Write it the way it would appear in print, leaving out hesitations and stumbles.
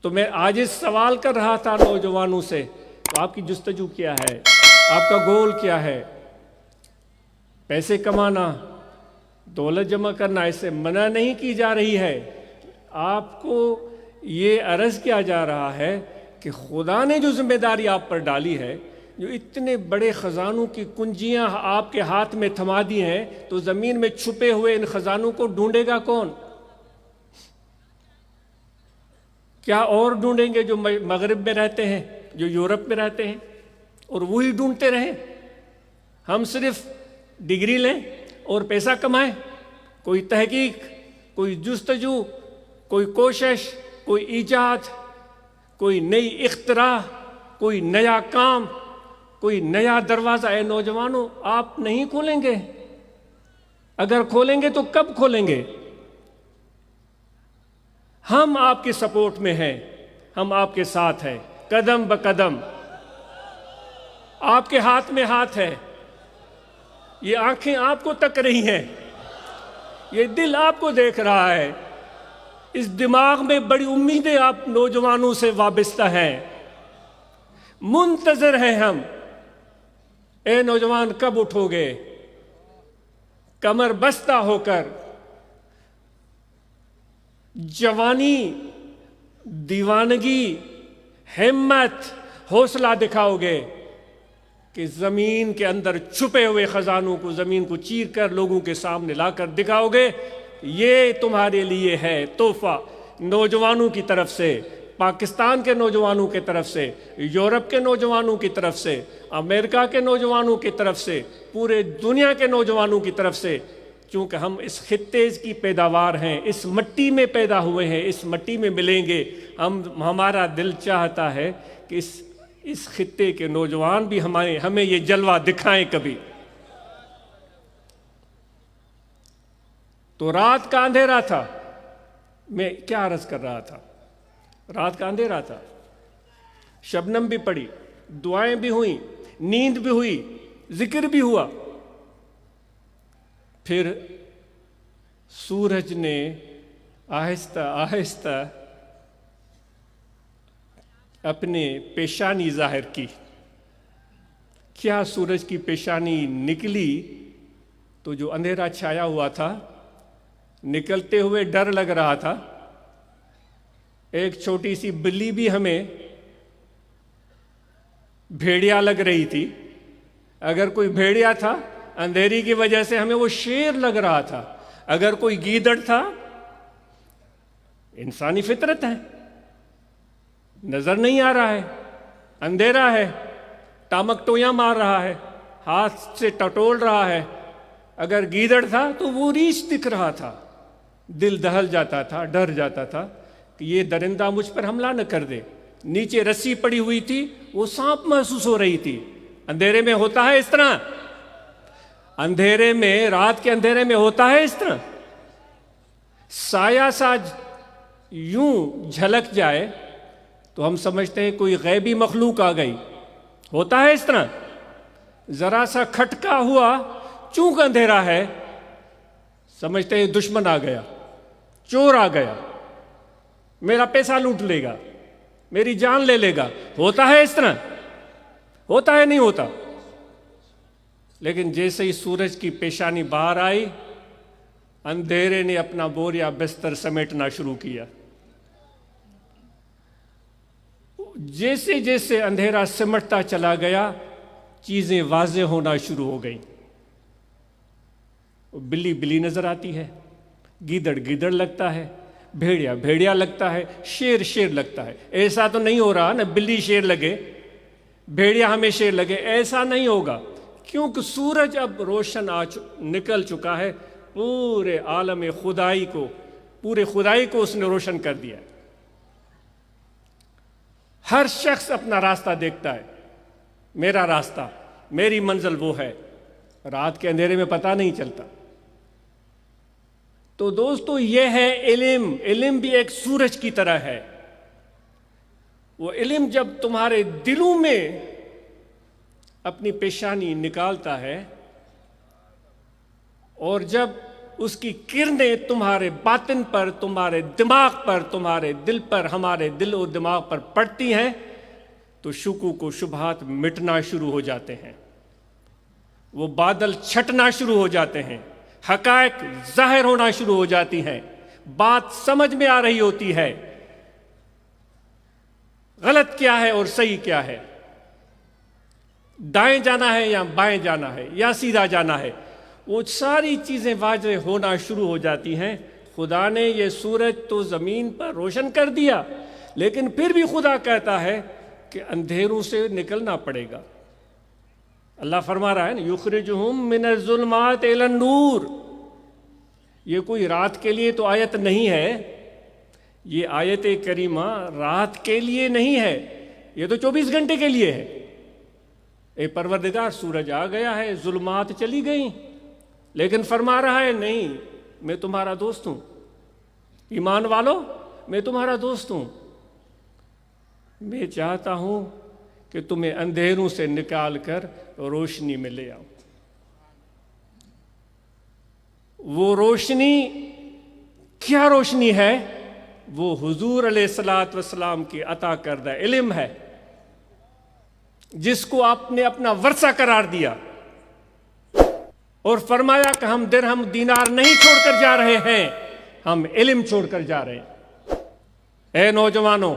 تو میں آج اس سوال کر رہا تھا نوجوانوں سے، تو آپ کی جستجو کیا ہے؟ آپ کا گول کیا ہے؟ پیسے کمانا، دولت جمع کرنا، اس سے منع نہیں کی جا رہی ہے۔ آپ کو یہ عرض کیا جا رہا ہے کہ خدا نے جو ذمہ داری آپ پر ڈالی ہے، جو اتنے بڑے خزانوں کی کنجیاں آپ کے ہاتھ میں تھما دی ہیں، تو زمین میں چھپے ہوئے ان خزانوں کو ڈھونڈے گا کون؟ کیا اور ڈھونڈیں گے جو مغرب میں رہتے ہیں، جو یورپ میں رہتے ہیں، اور وہی ڈھونڈتے رہیں؟ ہم صرف ڈگری لیں اور پیسہ کمائیں؟ کوئی تحقیق، کوئی جستجو، کوئی کوشش، کوئی ایجاد، کوئی نئی اختراع، کوئی نیا کام، کوئی نیا دروازہ؟ اے نوجوانوں، آپ نہیں کھولیں گے؟ اگر کھولیں گے تو کب کھولیں گے؟ ہم آپ کی سپورٹ میں ہیں، ہم آپ کے ساتھ ہیں، قدم بقدم۔ آپ کے ہاتھ میں ہاتھ ہے، یہ آنکھیں آپ کو تک رہی ہیں، یہ دل آپ کو دیکھ رہا ہے، اس دماغ میں بڑی امیدیں آپ نوجوانوں سے وابستہ ہیں، منتظر ہیں ہم۔ اے نوجوان، کب اٹھو گے کمر بستہ ہو کر؟ جوانی، دیوانگی، ہمت، حوصلہ دکھاؤ گے کہ زمین کے اندر چھپے ہوئے خزانوں کو زمین کو چیر کر لوگوں کے سامنے لا کر دکھاؤ گے؟ یہ تمہارے لیے ہے تحفہ، نوجوانوں کی طرف سے، پاکستان کے نوجوانوں کی طرف سے، یورپ کے نوجوانوں کی طرف سے، امریکہ کے نوجوانوں کی طرف سے، پورے دنیا کے نوجوانوں کی طرف سے۔ چونکہ ہم اس خطے کی پیداوار ہیں، اس مٹی میں پیدا ہوئے ہیں، اس مٹی میں ملیں گے۔ ہمارا دل چاہتا ہے کہ اس خطے کے نوجوان بھی ہمیں یہ جلوہ دکھائیں کبھی۔ تو رات کا اندھیرا تھا، میں کیا عرض کر رہا تھا؟ رات کا اندھیرا تھا، شبنم بھی پڑی، دعائیں بھی ہوئیں، نیند بھی ہوئی، ذکر بھی ہوا۔ پھر سورج نے آہستہ آہستہ اپنے پیشانی ظاہر کی۔ کیا سورج کی پیشانی نکلی تو جو اندھیرا چھایا ہوا تھا، نکلتے ہوئے ڈر لگ رہا تھا۔ ایک چھوٹی سی بلی بھی ہمیں بھیڑیا لگ رہی تھی۔ اگر کوئی بھیڑیا تھا، اندھیری کی وجہ سے ہمیں وہ شیر لگ رہا تھا۔ اگر کوئی گیدڑ تھا، انسانی فطرت ہے، نظر نہیں آ رہا ہے، اندھیرا ہے، ٹامک ٹویاں مار رہا ہے، ہاتھ سے ٹٹول رہا ہے۔ اگر گیدڑ تھا تو وہ ریچھ دکھ رہا تھا، دل دہل جاتا تھا، ڈر جاتا تھا کہ یہ درندہ مجھ پر حملہ نہ کر دے۔ نیچے رسی پڑی ہوئی تھی، وہ سانپ محسوس ہو رہی تھی۔ اندھیرے میں ہوتا ہے اس طرح، اندھیرے میں، رات کے اندھیرے میں ہوتا ہے اس طرح۔ سایہ سا یوں جھلک جائے تو ہم سمجھتے ہیں کوئی غیبی مخلوق آ گئی، ہوتا ہے اس طرح۔ ذرا سا کھٹکا ہوا، چونکہ اندھیرا ہے، سمجھتے ہیں دشمن آ گیا، چور آ گیا، میرا پیسہ لوٹ لے گا، میری جان لے لے گا۔ ہوتا ہے اس طرح، ہوتا ہے نہیں ہوتا؟ لیکن جیسے ہی سورج کی پیشانی باہر آئی، اندھیرے نے اپنا بوریا بستر سمیٹنا شروع کیا۔ جیسے جیسے اندھیرا سمٹتا چلا گیا، چیزیں واضح ہونا شروع ہو گئیں۔ بلی بلی نظر آتی ہے، گیدڑ گیدڑ لگتا ہے، بھیڑیا بھیڑیا لگتا ہے، شیر شیر لگتا ہے۔ ایسا تو نہیں ہو رہا نا بلی شیر لگے، بھیڑیا ہمیں شیر لگے، ایسا نہیں ہوگا، کیونکہ سورج اب روشن نکل چکا ہے۔ پورے عالم خدائی کو، پورے خدائی کو اس نے روشن کر دیا۔ ہر شخص اپنا راستہ دیکھتا ہے، میرا راستہ، میری منزل وہ ہے۔ رات کے اندھیرے میں پتہ نہیں چلتا۔ تو دوستو، یہ ہے علم۔ علم بھی ایک سورج کی طرح ہے۔ وہ علم جب تمہارے دلوں میں اپنی پیشانی نکالتا ہے، اور جب اس کی کرنیں تمہارے باطن پر، تمہارے دماغ پر، تمہارے دل پر، ہمارے دل و دماغ پر پڑتی ہیں تو شکوک و شبہات مٹنا شروع ہو جاتے ہیں، وہ بادل چھٹنا شروع ہو جاتے ہیں، حقائق ظاہر ہونا شروع ہو جاتی ہیں، بات سمجھ میں آ رہی ہوتی ہے، غلط کیا ہے اور صحیح کیا ہے، دائیں جانا ہے یا بائیں جانا ہے یا سیدھا جانا ہے، وہ ساری چیزیں واضح ہونا شروع ہو جاتی ہیں۔ خدا نے یہ سورج تو زمین پر روشن کر دیا، لیکن پھر بھی خدا کہتا ہے کہ اندھیروں سے نکلنا پڑے گا۔ اللہ فرما رہا ہے نا، یخرجہم من الظلمات الی النور۔ یہ کوئی رات کے لیے تو آیت نہیں ہے، یہ آیت کریمہ رات کے لیے نہیں ہے، یہ تو 24 گھنٹے کے لیے ہے۔ اے پروردگار، سورج آ گیا ہے، ظلمات چلی گئیں، لیکن فرما رہا ہے نہیں، میں تمہارا دوست ہوں، ایمان والو میں تمہارا دوست ہوں، میں چاہتا ہوں کہ تمہیں اندھیروں سے نکال کر روشنی میں لے آؤں۔ وہ روشنی کیا روشنی ہے؟ وہ حضور علیہ الصلوۃ والسلام کی عطا کردہ علم ہے، جس کو آپ نے اپنا ورثہ قرار دیا اور فرمایا کہ ہم درہم دینار نہیں چھوڑ کر جا رہے ہیں، ہم علم چھوڑ کر جا رہے ہیں۔ اے نوجوانوں،